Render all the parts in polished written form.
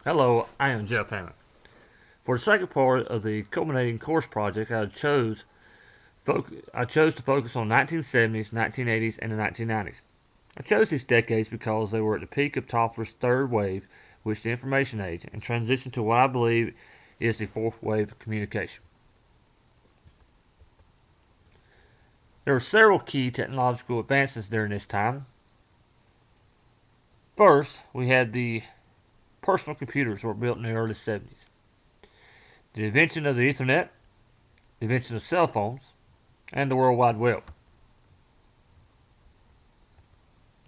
Hello, I am Jeff Hammond. For the second part of the Culminating course project, I chose to focus on 1970s, 1980s, and the 1990s. I chose these decades because they were at the peak of Toffler's third wave, which is the information age, and transitioned to what I believe is the fourth wave of communication. There were several key technological advances during this time. First, we had the personal computers were built in the early 70s. The invention of the Ethernet, the invention of cell phones, and the World Wide Web.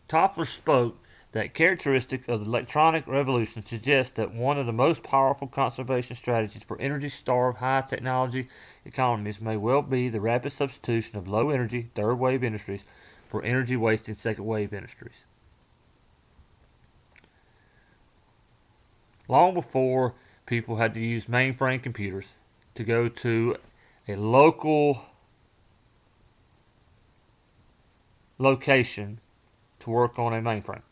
Toffler spoke that characteristic of the electronic revolution suggests that one of the most powerful conservation strategies for energy-starved high-technology economies may well be the rapid substitution of low-energy third-wave industries for energy-wasting second-wave industries. Long before people had to use mainframe computers to go to a local location to work on a mainframe.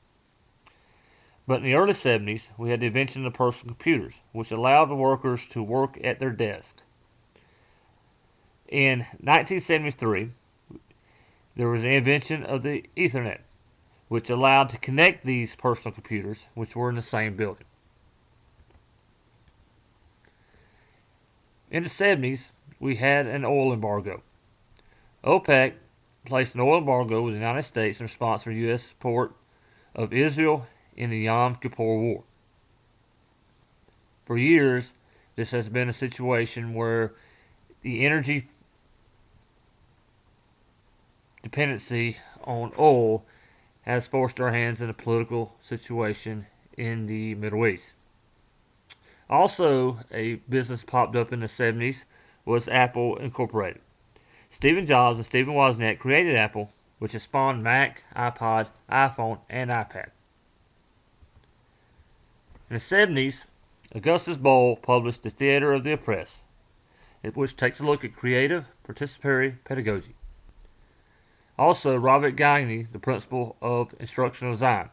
But in the early 70s, we had the invention of personal computers, which allowed the workers to work at their desk. In 1973, there was the invention of the Ethernet, which allowed to connect these personal computers, which were in the same building. In the 70s, we had an oil embargo. OPEC placed an oil embargo with the United States in response to the U.S. support of Israel in the Yom Kippur War. For years, this has been a situation where the energy dependency on oil has forced our hands in a political situation in the Middle East. Also, a business popped up in the 70s was Apple Incorporated. Steve Jobs and Steve Wozniak created Apple, which has spawned Mac, iPod, iPhone, and iPad. In the 70s, Augustus Bohl published The Theater of the Oppressed, which takes a look at creative, participatory pedagogy. Also, Robert Gagne, the principle of instructional design.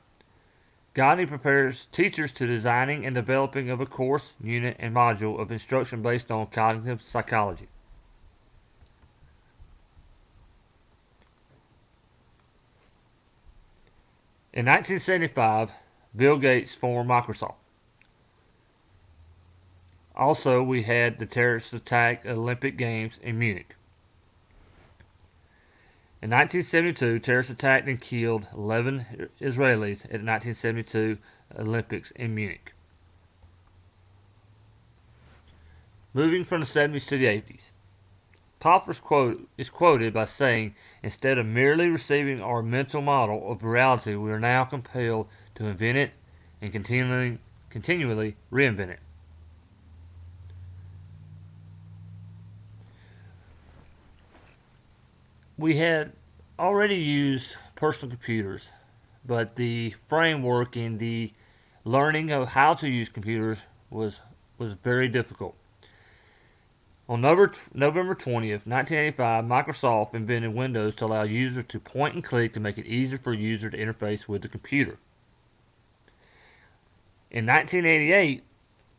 Gagne prepares teachers to designing and developing of a course, unit, and module of instruction based on cognitive psychology. In 1975, Bill Gates formed Microsoft. Also, we had the terrorist attack at Olympic Games in Munich. In 1972, terrorists attacked and killed 11 Israelis at the 1972 Olympics in Munich. Moving from the 70s to the 80s, Toffler is quoted by saying, "Instead of merely receiving our mental model of reality, we are now compelled to invent it and continually reinvent it." We had already used personal computers, but the framework and the learning of how to use computers was very difficult. On November 20th, 1985, Microsoft invented Windows to allow users to point and click to make it easier for a user to interface with the computer. In 1988,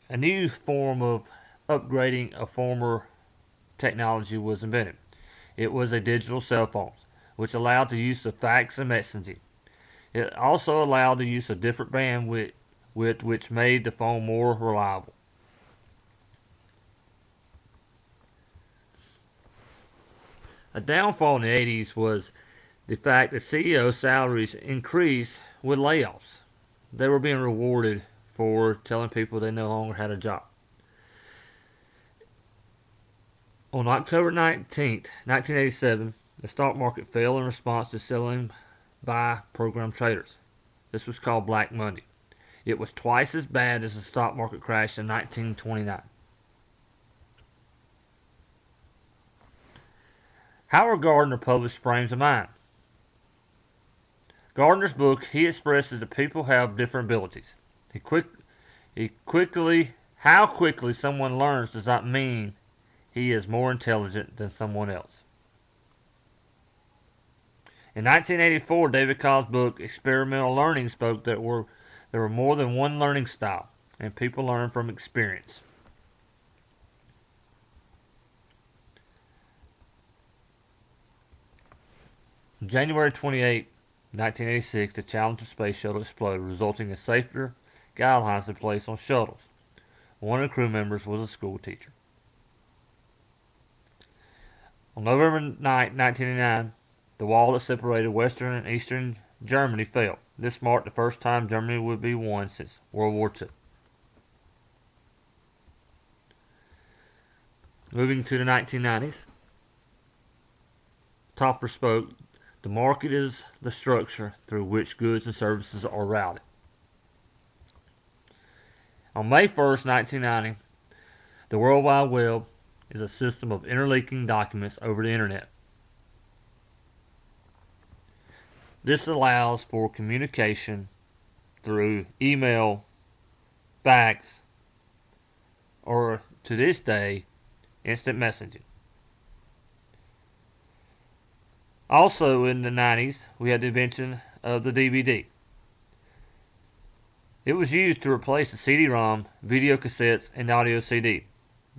a new form of upgrading a former technology was invented. It was a digital cell phone, which allowed the use of fax and messaging. It also allowed the use of different bandwidth, which made the phone more reliable. A downfall in the 80s was the fact that CEO salaries increased with layoffs. They were being rewarded for telling people they no longer had a job. On October 19th, 1987, the stock market fell in response to selling by program traders. This was called Black Monday. It was twice as bad as the stock market crash in 1929. Howard Gardner published Frames of Mind. Gardner's book, he expresses that people have different abilities. How quickly someone learns does not mean he is more intelligent than someone else. In 1984, David Cobb's book Experimental Learning spoke that there were more than one learning style. and people learn from experience. January 28, 1986, the Challenger space shuttle exploded, resulting in safer guidelines in place on shuttles. One of the crew members was a school teacher. On November 9, 1989, the wall that separated western and eastern Germany fell. This marked the first time Germany would be won since World War II. Moving to the 1990s, Topper spoke, "The market is the structure through which goods and services are routed." On May 1st, 1990, the World Wide Web is a system of interlinking documents over the internet. This allows for communication through email, fax, or to this day, instant messaging. Also in the 90s, we had the invention of the DVD. It was used to replace the CD-ROM, video cassettes, and audio CD.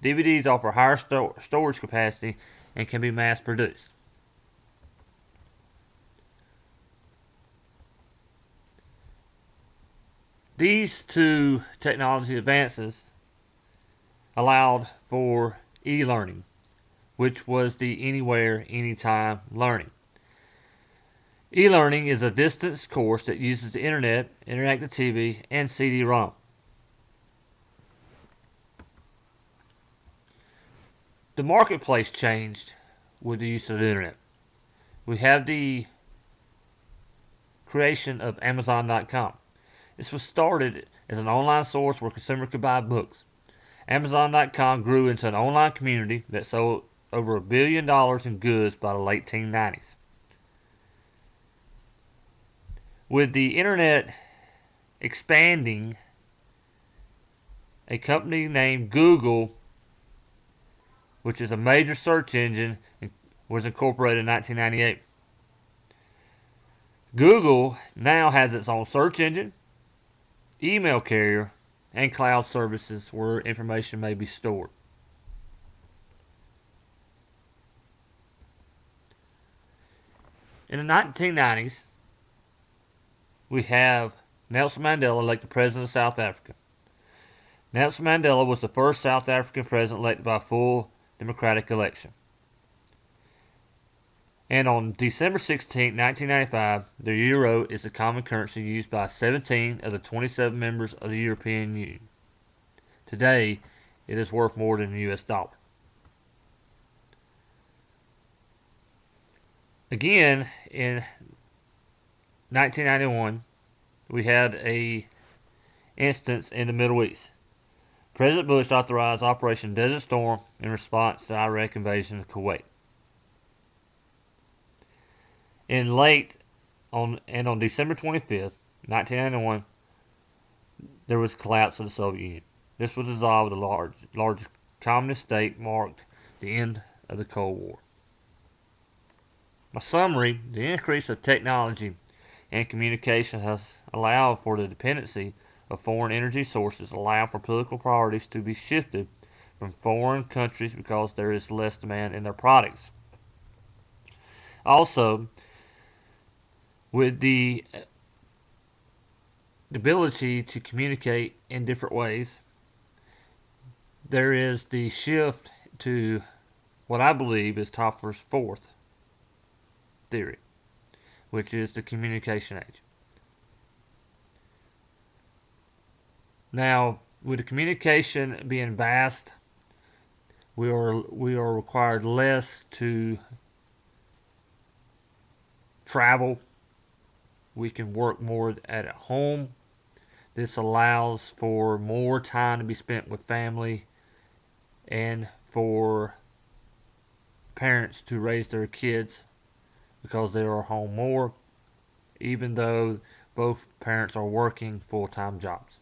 DVDs offer higher storage capacity and can be mass-produced. These two technology advances allowed for e-learning, which was the anywhere, anytime learning. E-learning is a distance course that uses the internet, interactive TV, and CD-ROM. The marketplace changed with the use of the internet. We have the creation of Amazon.com. This was started as an online source where consumers could buy books. Amazon.com grew into an online community that sold over $1 billion in goods by the late 1990s. With the internet expanding, a company named Google, which is a major search engine, was incorporated in 1998. Google now has its own search engine, email carrier, and cloud services where information may be stored. In the 1990s, we have Nelson Mandela elected president of South Africa. Nelson Mandela was the first South African president elected by a full democratic election. And on December 16, 1995, the euro is the common currency used by 17 of the 27 members of the European Union. Today, it is worth more than the US dollar. Again, in 1991, we had an instance in the Middle East. President Bush authorized Operation Desert Storm in response to the Iraq invasion of Kuwait. On December 25th, 1991, there was a collapse of the Soviet Union. This was dissolved. The large communist state marked the end of the Cold War. My summary: the increase of technology and communication has allowed for the dependency of foreign energy sources, allowing for political priorities to be shifted from foreign countries because there is less demand in their products. Also, with the ability to communicate in different ways, there is the shift to what I believe is Topper's fourth theory, which is the communication age. Now, with the communication being vast, we are required less to travel. We can work more at home. This allows for more time to be spent with family and for parents to raise their kids because they are home more, even though both parents are working full-time jobs.